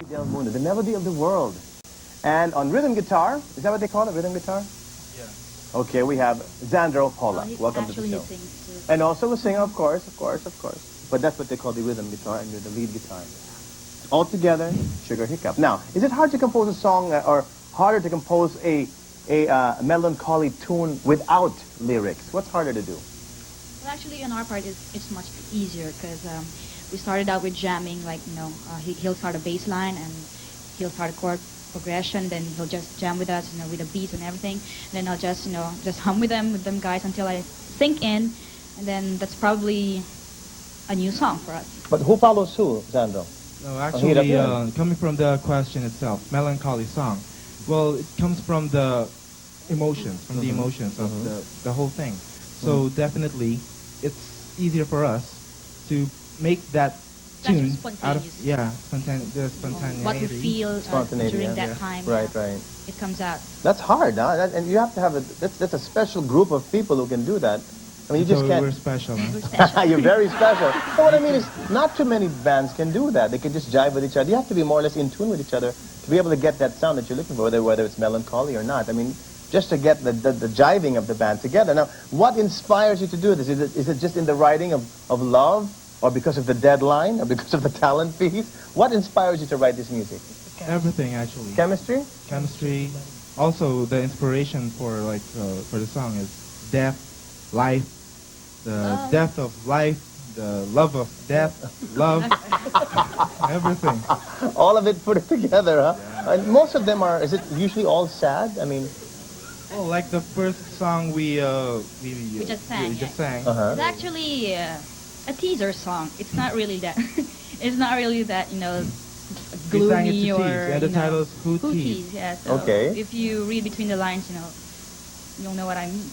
Del Mundo, the melody of the world. And on rhythm guitar, is that what they call it, rhythm guitar? Yeah. Okay, we have Xandro Paula. Welcome to the show. He sings And also a singer, of course. But that's what they call the rhythm guitar, and you're the lead guitar. All together, Sugar Hiccup. Now, is it hard to compose a song, or harder to compose a melancholy tune without lyrics? What's harder to do? Well, actually, on our part, it's much easier because we started out with jamming. Like, he'll start a bass line and he'll start a chord progression. Then he'll just jam with us, with the beats and everything. And then I'll just hum with them guys until I sink in, and then that's probably a new song for us. But who follows who, Xandro? No, actually, coming from the question itself, melancholy song. Well, it comes from the emotions, of the whole thing. So definitely, it's easier for us to make that tune out of the spontaneity. What we feel during that time. Right. It comes out. That's hard, huh? And you have to have that's a special group of people who can do that. I mean, you just can't. We're special. Huh? We're special. You're very special. But what I mean is, not too many bands can do that. They can just jive with each other. You have to be more or less in tune with each other to be able to get that sound that you're looking for, whether it's melancholy or not. I mean, just to get the jiving of the band together. Now, what inspires you to do this? Is it just in the writing of love, or because of the deadline, or because of the talent piece? What inspires you to write this music? Everything, actually. Chemistry? Chemistry. Also, the inspiration for the song is death, life, the death of life, the love of death, love, everything. All of it put it together, huh? Yeah. And most of them is it usually all sad? I mean... Oh, like the first song we just sang. Uh-huh. It's actually a teaser song. It's not really that. It's not really that gloomy or. And the title is Who Tease. Yeah. So okay. If you read between the lines, you'll know what I mean.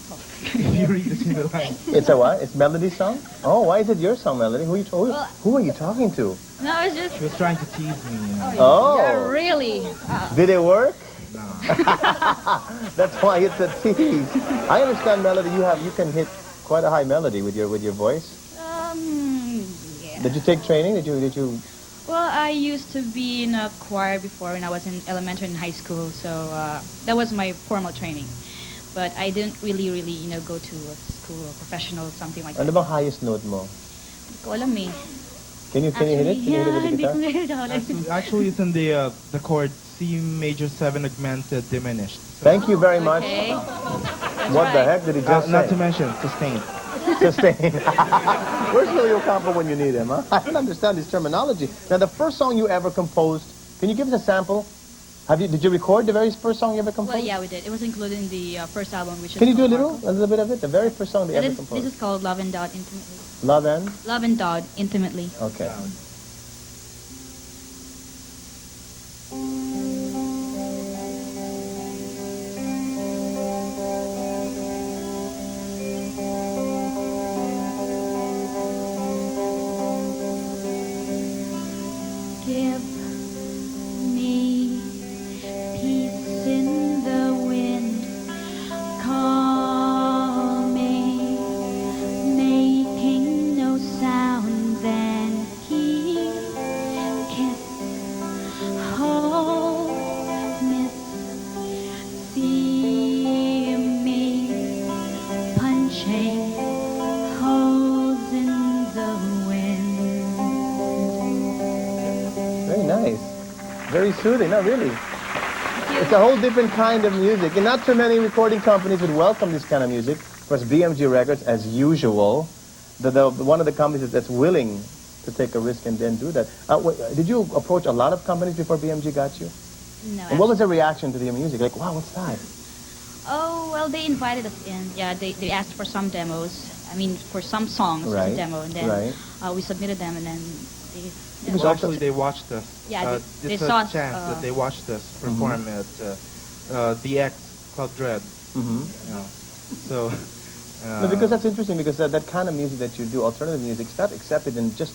You read between the lines. It's a what? It's Melody song? Oh, why is it your song, Melody? Who are you talking to? No, it's just. She was trying to tease me. Oh. Yeah, really. Did it work? No. That's why it's a tease. I understand, Melody. You can hit quite a high melody with your voice. Yeah. Did you take training? Did you? Well, I used to be in a choir before when I was in elementary and high school, so that was my formal training. But I didn't really, go to a school or professional something like that. Ano bang highest note mo? Hindi ko alam eh. Can you hit it? Can you hit it with the guitar? Actually, it's in the chord C major 7 augmented diminished. So Thank you very much. Okay. What the heck did he just say? Not to mention sustained. Sustained. Where's Leo Campo when you need him, huh? I don't understand his terminology. Now, the first song you ever composed, can you give us a sample? Did you record the very first song you ever composed? Well, yeah, we did. It was included in the first album, which is. Can you do a little bit of it? The very first song they ever composed. This is called Love and Dog Intimately. Love and? Love and Dog Intimately. Okay. Give me peace in the wind, call me, making no sound, then he kiss, hold, miss, see me, punching holes in the wind. Very nice. Very soothing. No, really. It's a whole different kind of music. And not too many recording companies would welcome this kind of music. Of course, BMG Records, as usual, one of the companies that's willing to take a risk and then do that. Did you approach a lot of companies before BMG got you? No. And what was the reaction to the music? Like, wow, what's that? Oh, well, they invited us in. Yeah, they asked for some demos. I mean, for some songs as a demo. And then we submitted them, and then they... Well, actually, they watched us. Yeah, they it's saw a chance that they watched us perform at the X Club Dread. So, no, because that's interesting, because that kind of music that you do, alternative music, is not accepted, and just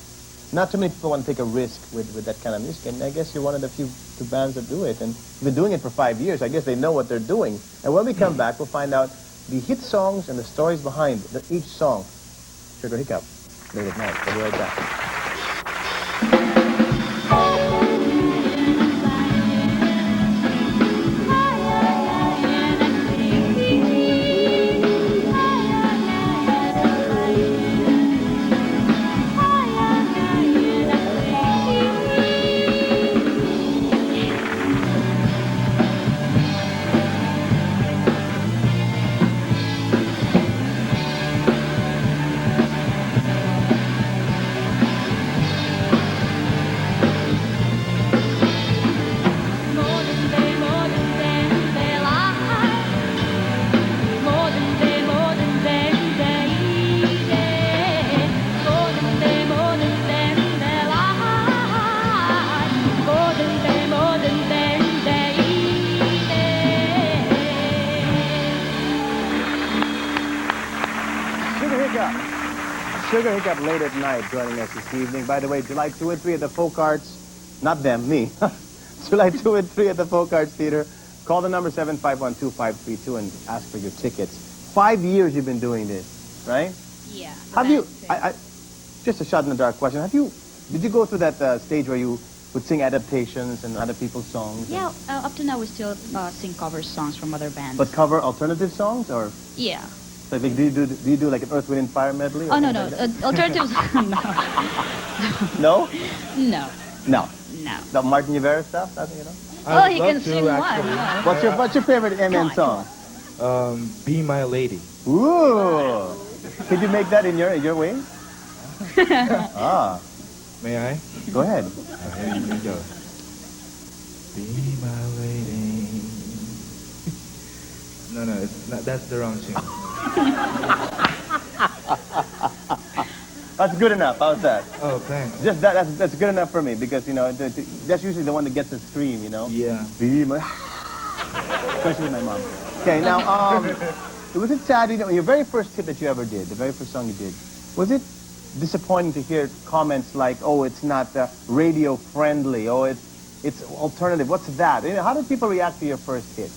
not too many people want to take a risk with that kind of music. And I guess you're one of the few bands that do it, and you've been doing it for 5 years. I guess they know what they're doing. And when we come back, we'll find out the hit songs and the stories behind each song. Sugar Hiccup, Late Nite. We'll be right back. Sugar Hiccup Late at Night joining us this evening. By the way, July 2 and 3 at the Folk Arts, not them, me. July 2 and 3 at the Folk Arts Theater. Call the number 7512532 and ask for your tickets. 5 years you've been doing this, right? Yeah. Have you, just a shot in the dark question, did you go through that stage where you would sing adaptations and other people's songs? Yeah, up to now we still sing cover songs from other bands. But cover alternative songs, or? Yeah. Like, do you do like an Earth, Wind, and Fire medley? Oh, no. Alternatives, no. No? No. No. The Martin Rivera stuff, you know? Oh, he can sing one. actually. What's your favorite MN song? Be My Lady. Ooh. Could you make that in your way? Ah. May I? Go ahead. Here you go. Be my lady. No, it's not, that's the wrong tune. That's good enough. How's that? Oh, thanks. Just that's good enough for me, because, you know, that's usually the one that gets the stream, you know? Yeah. Be my... Especially my mom. Okay, now, was it sad, you know, your very first hit that you ever did, the very first song you did, was it disappointing to hear comments like, oh, it's not radio friendly, oh, it's alternative? What's that? You know, how did people react to your first hit?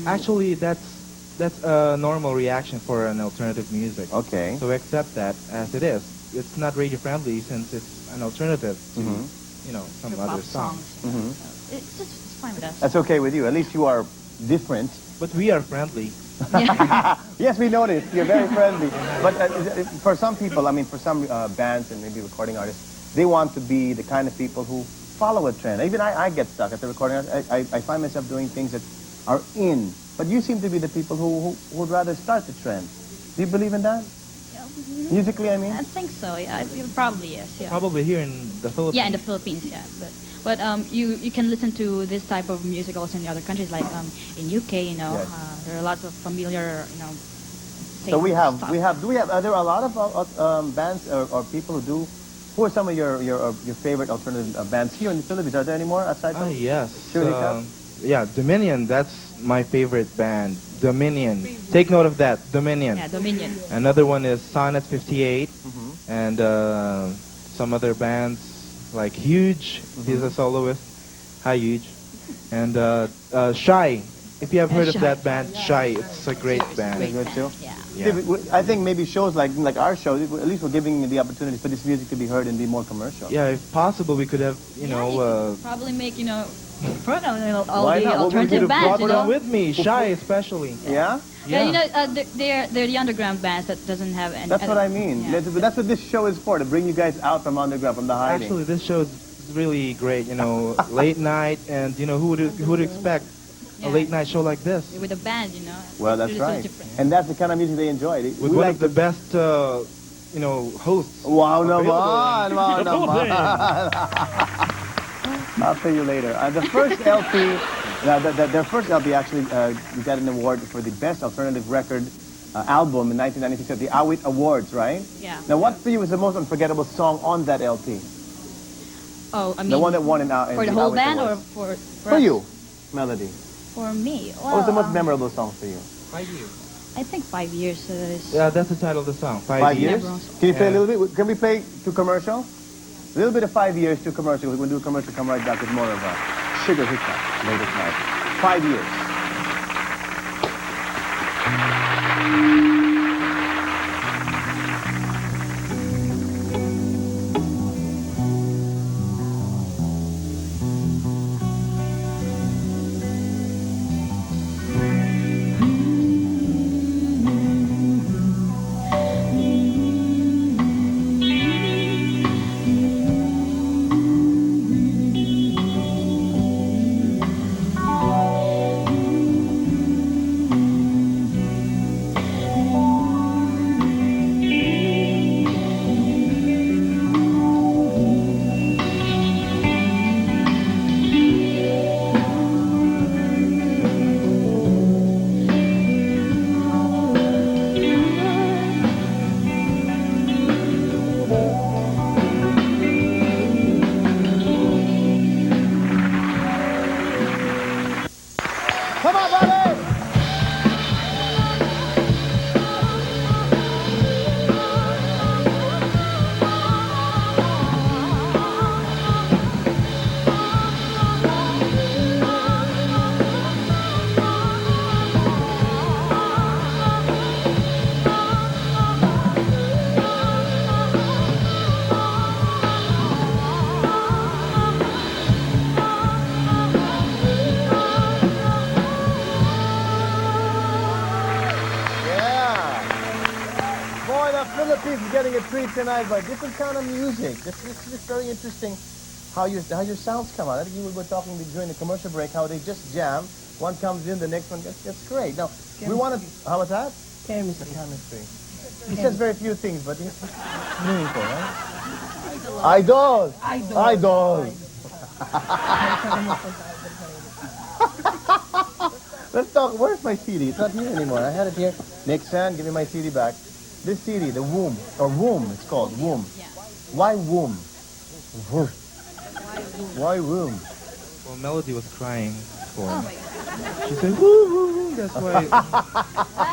Actually, that's a normal reaction for an alternative music. Okay. So accept that as it is. It's not radio friendly since it's an alternative to, you know, some For other pop songs. So it's fine with us. That's okay with you. At least you are different. But we are friendly. Yeah. Yes, we noticed. You're very friendly. But for some people, I mean, for some bands and maybe recording artists, they want to be the kind of people who follow a trend. Even I get stuck at the recording artist. I find myself doing things that are in. But you seem to be the people who would rather start the trend. Do you believe in that? Musically, I mean? I think so. Yeah, probably yes. Yeah. Probably here in the Philippines. Yeah, in the Philippines. Yeah, but you can listen to this type of music also in other countries, like in UK. You know, Yes. there are lots of familiar, you know. So we have, stuff. are there a lot of bands or people who are some of your favorite alternative bands here in the Philippines? Are there any more aside from? Yes. Sure, Hiccup? Yeah, Dominion, that's my favorite band. Dominion. Take note of that, Dominion. Yeah, Dominion. Another one is Sonnet 58, and some other bands like Huge. He's a soloist. Hi, Huge. And Shy. If you have heard of that band, Shy, it's a great band. Great Good too? band, yeah. Yeah. I think maybe shows like our show, at least we're giving you the opportunity for this music to be heard and be more commercial. Yeah, if possible, we could have, you Yeah, know, you could probably make, you know, all Why the not? What we alternative could have bands, brought you put know. on with me, Shy especially. Yeah? Yeah, you know, they're the underground bands that doesn't have any. That's what I mean. Yeah. That's what this show is for, to bring you guys out from underground, from the hiding. Actually, this show is really great, you know, late night, and, you know, who would expect a Yeah. late night show like this? With a band, you know. Well, that's It's really right. different. And that's the kind of music they enjoy. With We one like of the best, you know, hosts. Wow, available. wow, naman. I'll tell you later. The first LP, their first LP actually got an award for the best alternative record album in 1996 at the Awit Awards, right? Yeah. Now, what for you was the most unforgettable song on that LP? Oh, I mean. The one that won in for the the whole Awit band Awards. or For you, Melody. For me, What was the most well, memorable song for you? 5 years. I think 5 years is. Yeah, that's the title of the song. 5 years? Yeah, Can you play a Yeah. little bit? Can we play to commercial? A little bit of 5 years to commercial. We're going to do a commercial, come right back with more of Sugar Hiccup late at night. 5 years. treat tonight by different kind of music. It's very interesting how your sounds come out. I think you were talking during the commercial break how they just jam. One comes in, the next one gets. That's great. Now we want to. How about that? Chemistry. Chemistry. He says very few things, but he's meaningful, right? Idol. Idol. Let's talk. Where's my CD? It's not here anymore. I had it here. Nixon, give me my CD back. This CD, the Womb, or Womb, it's called Womb. Yeah. Why Womb? Womb. Why Womb? Well, Melody was crying for Oh him. my God. She said, woo, woo, woo. That's why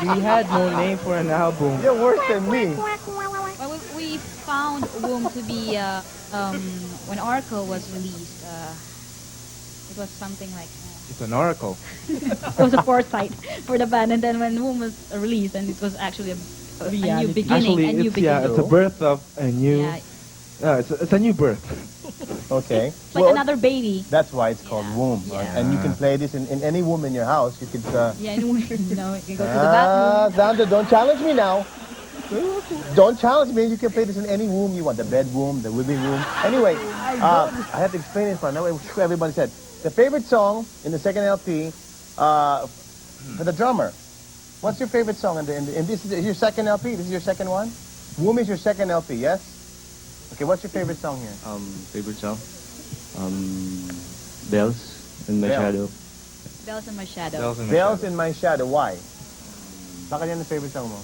we had no name for an album. You're worse than me. Well, we found Womb to be when Oracle was released. It was something like. It's an oracle. It was a foresight for the band, and then when Womb was released, and it was actually a new beginning. Actually, a new it's beginning. it's a birth of a new. Yeah, It's a new birth. Okay. it's like another baby. That's why it's called Yeah. Womb. Yeah. And you can play this in any room in your house. You could. Yeah, anyway, you know, you can go to the bathroom. Sandra, don't challenge me now. Don't challenge me. You can play this in any room you want. The bedroom, the living room. Anyway, I have to explain it for now. Everybody said the favorite song in the second LP for the drummer. What's your favorite song in this is your second LP? This is your second one? Womb is your second LP, yes? Okay, what's your favorite song here? Favorite song? Bells in My Bells. Shadow. Bells in My Shadow. Bells in my Bells shadow. in My Shadow. Why? Bakit yan ang favorite song mo?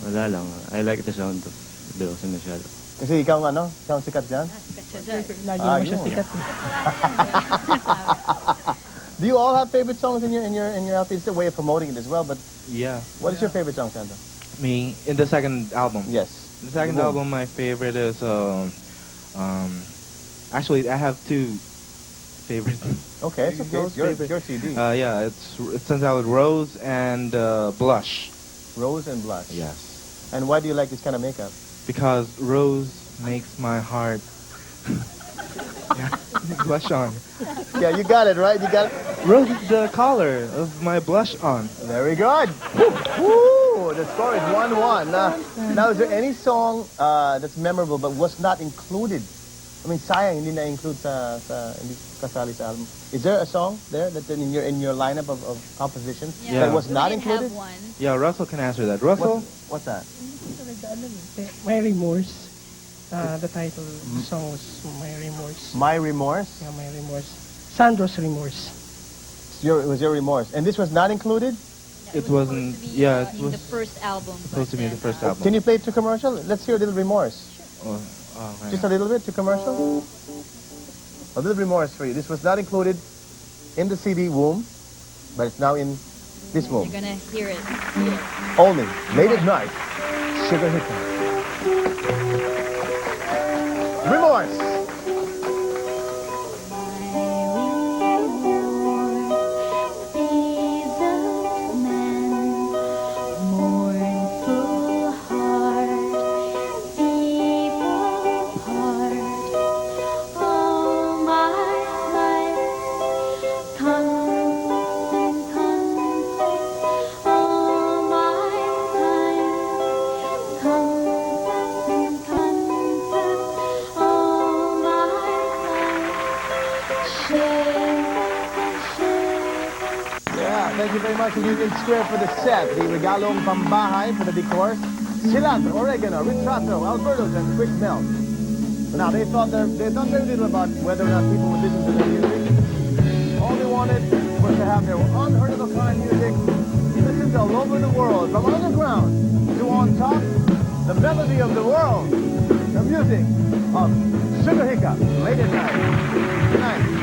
Wala lang. I like the sound of Bells in My Shadow. Kasi ikaw ang ikaw ang sikat dyan? Lagi mo siya yun. sikat. Do you all have favorite songs in your LP? It's a way of promoting it as well, but Yeah. what is your favorite song, Sandra? Me, in the second album. Yes. The second Womb. album, my favorite is actually I have two favorites. Okay, it's okay. Rose It's favorite. your CD. Yeah, it sends out Rose and Blush. Rose and Blush. Yes. And why do you like this kind of makeup? Because Rose makes my heart yeah, blush on. Yeah, you got it, right? You got it? Rose is the color of my blush on. Very good. Woo! The score is 1-1. Now, is there any song that's memorable but was not included? I mean, sayang hindi na-include hindi kasali sa album. Is there a song there that in your lineup of compositions Yeah. that was We not didn't included? have one. Yeah, Russell can answer that. Russell? What's that? My Remorse. The title of the song was My Remorse. My Remorse. Yeah, My Remorse. Sandro's Remorse. It was your remorse, and this was not included. Yeah, It wasn't- supposed to be, yeah, it in the was first album. supposed to be in the first album. Can you play it to commercial? Let's hear a little remorse. Oh, right. Just a little bit to commercial. A little remorse for you. This was not included in the CD Womb, but it's now in this You're Womb. gonna hear it. Only late at night. Sugar Hiccup. Remorse. Yeah, thank you very much to Union Square for the set. The regalong pambahay for the decor. Cilantro, oregano, retrato, Alberto's, and quick melt. Now, they thought very little about whether or not people would listen to their music. All they wanted was to have their unheard of a kind music listened all over the world, from underground to on top, the melody of the world, the music of Sugar Hiccup, late at night. Good night.